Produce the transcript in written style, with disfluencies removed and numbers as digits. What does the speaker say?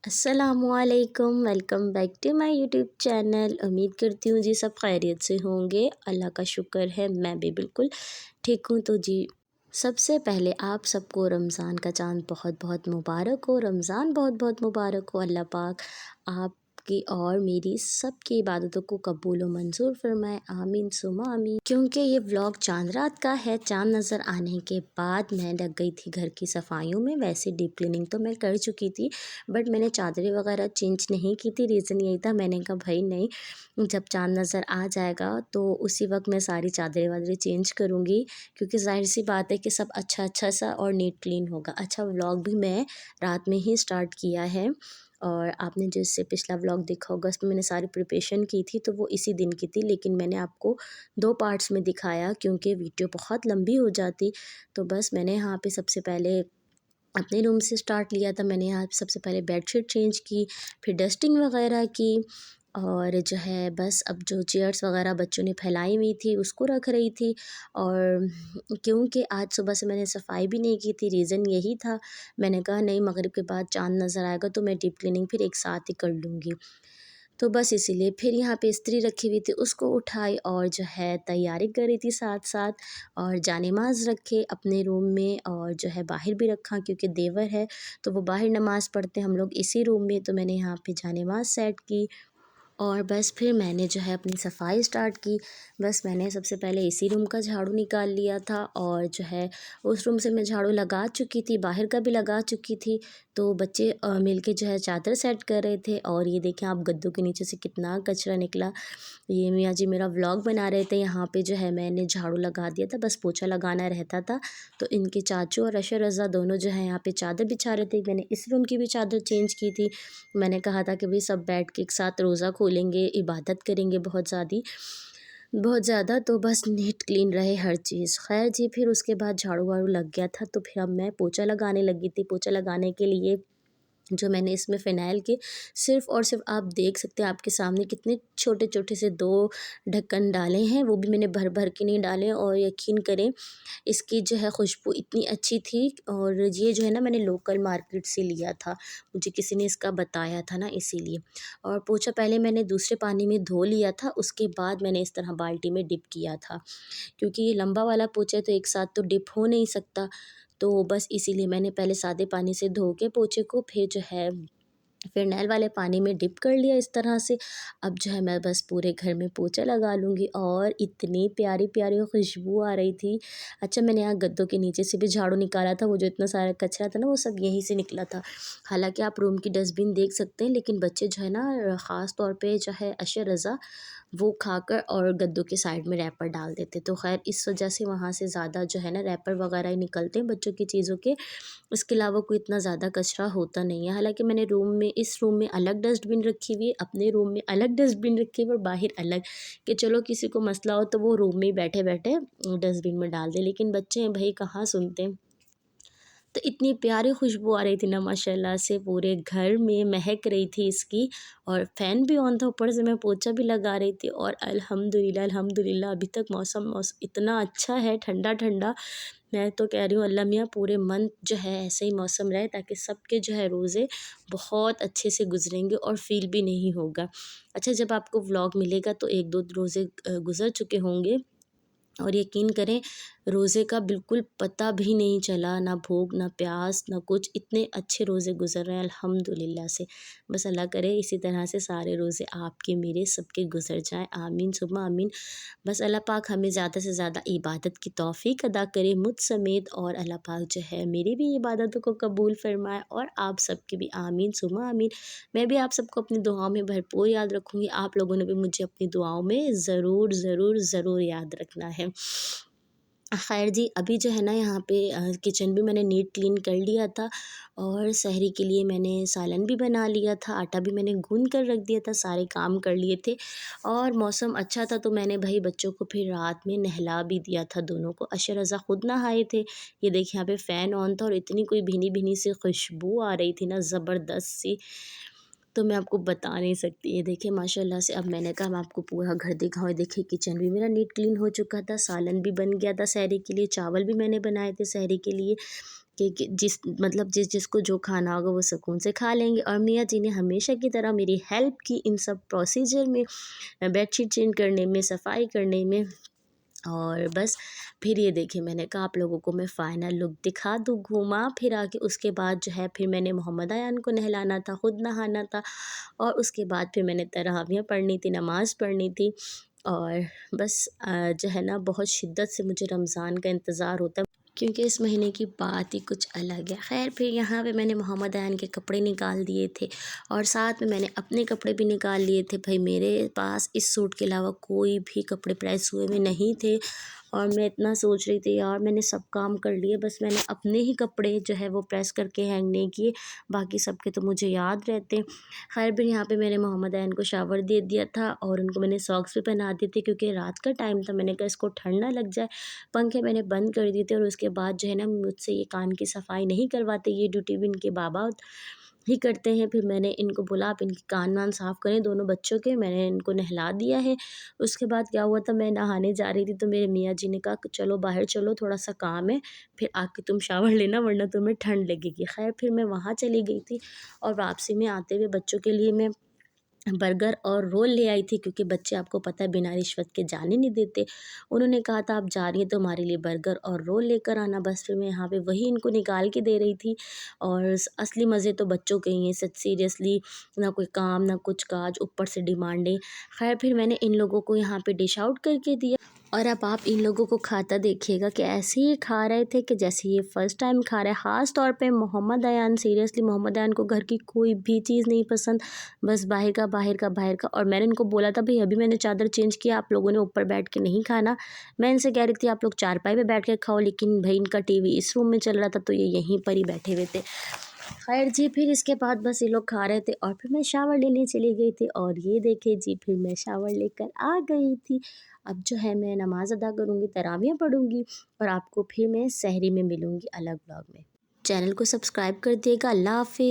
अस्सलामुअलैकुम, welcome back to my YouTube channel. उम्मीद करती हूँ जी सब खैरियत से होंगे। अल्लाह का शुक्र है मैं भी बिल्कुल ठीक हूँ। तो जी सबसे पहले आप सबको रमज़ान का चाँद बहुत बहुत मुबारक हो। रमज़ान बहुत बहुत मुबारक हो। अल्लाह पाक आपकी और मेरी सबकी इबादतों को कबूल व मंजूर फरमाए, आमीन सुमा आमीन। क्योंकि ये व्लॉग चाँद रात का है। चाँद नज़र आने के बाद मैं लग गई थी घर की सफाइयों में। वैसे डीप क्लीनिंग तो मैं कर चुकी थी, बट मैंने चादरें वगैरह चेंज नहीं की थी। रीज़न यही था, मैंने कहा भाई नहीं, जब चाँद नज़र आ जाएगा तो उसी वक्त मैं सारी चादरें वादरें चेंज करूँगी, क्योंकि ज़ाहिर सी बात है कि सब अच्छा अच्छा सा और नीट क्लीन होगा। अच्छा, व्लॉग भी मैं रात में ही स्टार्ट किया है, और आपने जो इससे पिछला व्लॉग देखा होगा उसमें मैंने सारी प्रिपरेशन की थी, तो वो इसी दिन की थी, लेकिन मैंने आपको 2 पार्ट्स में दिखाया क्योंकि वीडियो बहुत लंबी हो जाती। तो बस मैंने यहाँ पे सबसे पहले अपने रूम से स्टार्ट लिया था। मैंने यहाँ सबसे पहले बेडशीट चेंज की, फिर डस्टिंग वगैरह की, और जो है बस अब जो चेयर्स वगैरह बच्चों ने फैलाई हुई थी उसको रख रही थी। और क्योंकि आज सुबह से मैंने सफाई भी नहीं की थी, रीज़न यही था, मैंने कहा नहीं मगरिब के बाद चाँद नज़र आएगा तो मैं डीप क्लीनिंग फिर एक साथ ही कर लूँगी। तो बस इसीलिए फिर यहाँ पे इस्त्री रखी हुई थी उसको उठाई, और जो है तैयारी करी थी साथ साथ, और जानेमाज़ रखे अपने रूम में, और जो है बाहर भी रखा क्योंकि देवर है तो वो बाहर नमाज़ पढ़ते हैं, हम लोग इसी रूम में, तो मैंने यहाँ पे जानेमाज़ सेट की। और बस फिर मैंने जो है अपनी सफ़ाई स्टार्ट की। बस मैंने सबसे पहले इसी रूम का झाड़ू निकाल लिया था, और जो है उस रूम से मैं झाड़ू लगा चुकी थी, बाहर का भी लगा चुकी थी। तो बच्चे मिलके जो है चादर सेट कर रहे थे, और ये देखें आप गद्दों के नीचे से कितना कचरा निकला। ये मियाँ जी मेरा व्लॉग बना रहे थे, यहाँ पे जो है मैंने झाड़ू लगा दिया था, बस पोछा लगाना रहता था। तो इनके चाचू और अशर रज़ा दोनों जो है यहाँ पे चादर बिछा रहे थे। मैंने इस रूम की भी चादर चेंज की थी। मैंने कहा था कि भाई सब बैठ के एक साथ रोज़ा खोलेंगे, इबादत करेंगे बहुत ज़्यादा, तो बस नीट क्लीन रहे हर चीज़। खैर जी, फिर उसके बाद झाड़ू वाड़ू लग गया था, तो फिर अब मैं पोछा लगाने लगी थी। पोछा लगाने के लिए जो मैंने इसमें फ़िनाइल के सिर्फ़ और सिर्फ़ आप देख सकते हैं आपके सामने कितने छोटे-छोटे से 2 ढक्कन डाले हैं, वो भी मैंने भर-भर के नहीं डाले। और यकीन करें इसकी जो है खुशबू इतनी अच्छी थी, और ये जो है ना मैंने लोकल मार्केट से लिया था, मुझे किसी ने इसका बताया था ना इसीलिए। और पोछा पहले मैंने दूसरे पानी में धो लिया था, उसके बाद मैंने इस तरह बाल्टी में डिप किया था, क्योंकि ये लंबा वाला पोछा है तो एक साथ तो डिप हो नहीं सकता। तो बस इसीलिए मैंने पहले सादे पानी से धो के पोछे को फिर जो है फ़िनाइल वाले पानी में डिप कर लिया इस तरह से। अब जो है मैं बस पूरे घर में पोछा लगा लूँगी, और इतनी प्यारी-प्यारी खुशबू आ रही थी। अच्छा, मैंने यहाँ गद्दों के नीचे से भी झाड़ू निकाला था, वो जो इतना सारा कचरा था ना वो सब यहीं से निकला था। हालाँकि आप रूम की डस्टबिन देख सकते हैं, लेकिन बच्चे जो है ना ख़ास तौर पे जो है अशर रज़ा वो खाकर और गद्दों के साइड में रैपर डाल देते। तो ख़ैर इस वजह से वहाँ से ज़्यादा जो है ना रैपर वगैरह ही निकलते हैं बच्चों की चीज़ों के। इसके अलावा कोई इतना ज़्यादा कचरा होता नहीं है। हालाँकि मैंने इस रूम में अलग डस्टबिन रखी हुई है, अपने रूम में अलग डस्टबिन रखी हुई है, और बाहर अलग, कि चलो किसी को मसला हो तो वो रूम में ही बैठे-बैठे डस्टबिन में डाल दे। लेकिन बच्चे हैं भई, कहाँ सुनते हैं। तो इतनी प्यारी खुशबू आ रही थी ना माशाल्लाह से, पूरे घर में महक रही थी इसकी, और फ़ैन भी ऑन था, ऊपर से मैं पोछा भी लगा रही थी। और अल्हम्दुलिल्लाह अल्हम्दुलिल्लाह अभी तक मौसम इतना अच्छा है, ठंडा-ठंडा। मैं तो कह रही हूँ अल्लाह मियाँ पूरे मंथ जो है ऐसे ही मौसम रहे, ताकि सबके जो है रोज़े बहुत अच्छे से गुज़रेंगे और फ़ील भी नहीं होगा। अच्छा, जब आपको व्लॉग मिलेगा तो 1-2 रोज़े गुज़र चुके होंगे, और यकीन करें रोज़े का बिल्कुल पता भी नहीं चला, ना भूख ना प्यास ना कुछ, इतने अच्छे रोज़े गुज़र रहे हैं अल्हम्दुलिल्लाह से। बस अल्लाह करे इसी तरह से सारे रोज़े आपके मेरे सबके गुज़र जाएँ, आमीन सुम्मा आमीन। बस अल्लाह पाक हमें ज़्यादा से ज़्यादा इबादत की तौफ़ीक अदा करे मुझ समेत, और अल्लाह पाक जो है मेरी भी इबादतों को कबूल फ़रमाए, और आप सबकी भी आमीन सुम्मा आमीन। मैं भी आप सबको अपनी दुआओं में भरपूर याद रखूँगी। आप लोगों ने भी मुझे अपनी दुआओं में ज़रूर ज़रूर ज़रूर याद रखना है। ख़ैर जी, अभी जो है ना यहाँ पे किचन भी मैंने नीट क्लीन कर लिया था, और सहरी के लिए मैंने सालन भी बना लिया था, आटा भी मैंने गूँध कर रख दिया था, सारे काम कर लिए थे। और मौसम अच्छा था तो मैंने भई बच्चों को फिर रात में नहला भी दिया था दोनों को। अशर रज़ा खुद नहाए थे। ये देखिए यहाँ पे फ़ैन ऑन था, और इतनी कोई भीनी-भीनी सी खुशबू आ रही थी ना ज़बरदस्त सी, तो मैं आपको बता नहीं सकती। ये देखिए माशाल्लाह से, अब मैंने कहा मैं आपको पूरा घर दिखाऊँ। ये देखिए किचन भी मेरा नीट क्लीन हो चुका था, सालन भी बन गया था सहरी के लिए, चावल भी मैंने बनाए थे सहरी के लिए। कि जिसको जो खाना होगा वो सुकून से खा लेंगे। और मियाँ जी ने हमेशा की तरह मेरी हेल्प की इन सब प्रोसीजर में, बेडशीट चेंज करने में, सफाई करने में। और बस फिर ये देखिए, मैंने कहा आप लोगों को मैं फ़ाइनल लुक दिखा दूँ घुमा फिरा के। उसके बाद जो है फिर मैंने मोहम्मद अयान को नहलाना था, खुद नहाना था, और उसके बाद फिर मैंने तरावियाँ पढ़नी थी, नमाज़ पढ़नी थी। और बस जो है ना, बहुत शिद्दत से मुझे रमज़ान का इंतज़ार होता है, क्योंकि इस महीने की बात ही कुछ अलग है। ख़ैर फिर यहाँ पे मैंने मोहम्मद अयान के कपड़े निकाल दिए थे, और साथ में मैंने अपने कपड़े भी निकाल लिए थे। भाई मेरे पास इस सूट के अलावा कोई भी कपड़े प्रेस हुए हुए नहीं थे, और मैं इतना सोच रही थी यार मैंने सब काम कर लिए, बस मैंने अपने ही कपड़े जो है वो प्रेस करके हैंग नहीं किए, बाकी सबके तो मुझे याद रहते। खैर फिर यहाँ पे मैंने मोहम्मद अयान को शावर दे दिया था, और उनको मैंने सॉक्स भी पहना दिए थे, क्योंकि रात का टाइम था। मैंने कहा इसको ठंड ना लग जाए। पंखे मैंने बंद कर दिए थे, और उसके बाद जो है ना, मुझसे ये कान की सफाई नहीं करवाते, ये ड्यूटी भी इनके बाबा ही करते हैं। फिर मैंने इनको बोला आप इनके कान वान साफ़ करें, दोनों बच्चों के। मैंने इनको नहला दिया है। उसके बाद क्या हुआ था, मैं नहाने जा रही थी तो मेरे मियाँ जी ने कहा कि चलो बाहर चलो, थोड़ा सा काम है, फिर आके तुम शावर लेना वरना तुम्हें ठंड लगेगी। खैर फिर मैं वहाँ चली गई थी, और वापसी में आते हुए बच्चों के लिए मैं बर्गर और रोल ले आई थी, क्योंकि बच्चे आपको पता है बिना रिश्वत के जाने नहीं देते। उन्होंने कहा था आप जा रही हैं तो हमारे लिए बर्गर और रोल लेकर आना। बस फिर मैं यहाँ पे वही इनको निकाल के दे रही थी, और असली मज़े तो बच्चों के ही हैं। सच सीरियसली, ना कोई काम ना कुछ काज, ऊपर से डिमांडें। खैर फिर मैंने इन लोगों को यहाँ पे डिश आउट करके दिया, और अब आप इन लोगों को खाता देखिएगा कि ऐसे ही खा रहे थे कि जैसे ये फ़र्स्ट टाइम खा रहे हैं। ख़ास तौर पे मोहम्मद अयान, सीरियसली मोहम्मद अयान को घर की कोई भी चीज़ नहीं पसंद, बस बाहर का बाहर का बाहर का। और मैंने इनको बोला था भाई अभी मैंने चादर चेंज किया, आप लोगों ने ऊपर बैठ के नहीं खाना। मैं इनसे कह रही थी आप लोग चारपाई पे बैठ के खाओ, लेकिन भाई इनका टीवी इस रूम में चल रहा था, तो ये यहीं पर ही बैठे हुए थे। खैर जी, फिर इसके बाद बस ये लोग खा रहे थे, और फिर मैं शावर लेने चली गई थी, और ये देखिए जी फिर मैं शावर लेकर आ गई थी। अब जो है मैं नमाज़ अदा करूँगी, तरावियाँ पढ़ूँगी, और आपको फिर मैं सहरी में मिलूँगी अलग व्लॉग में। चैनल को सब्सक्राइब कर दिएगा। अल्लाह हाफ़िज़।